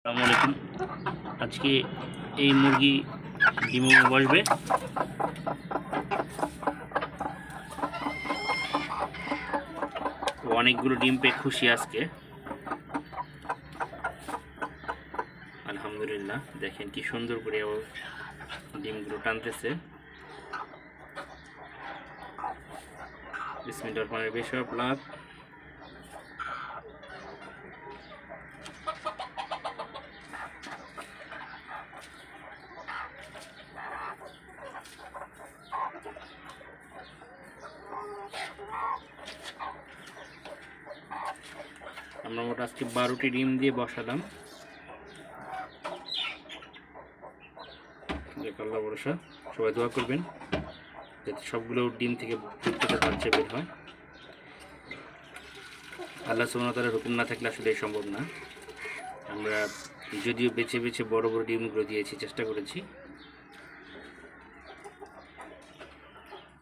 আসসালামু আলাইকুম। আজকে এই মুরগি ডিম বসবে। অনেকগুলো ডিম পেয়ে খুশি আজকে, আলহামদুলিল্লাহ। দেখেন কি সুন্দর করে ও ডিমগুলো টানতেছে। বিসমিল্লাহির রহমানির রহিম। বেশ লাভ। আমরা মোট আজকে 12টি ডিম দিয়ে বসালাম। আল্লাহ ভরসা, সবাই দোয়া করবেন যাতে সবগুলো ডিম থেকে প্রত্যেকটা বাচ্চা বের হয়। আল্লাহ সুবহানাহু ওয়া তাআলার হুকুম না থাকলে আসলে সম্ভব না। আমরা যদিও বেছে বেছে বড় বড় ডিমগুলো দিয়েছি, চেষ্টা করেছি।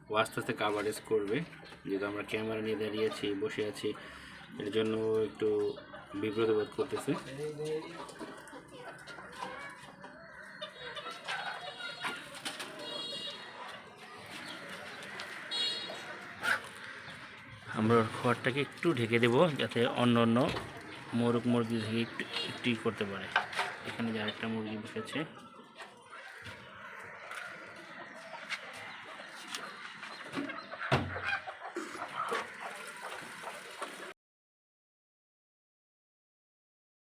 ও আস্তে আস্তে কাভারেজ করবে, যেহেতু আমরা ক্যামেরা নিয়ে দাঁড়িয়েছি, বসে আছি, এর জন্য একটু বিব্রত বোধ করতেছে। আমরা খড়টাকে একটু ঢেকে দেব যাতে অন্য অন্য মুরগি থেকে একটু করতে পারে। এখানে যে আরেকটা মুরগি বসেছে।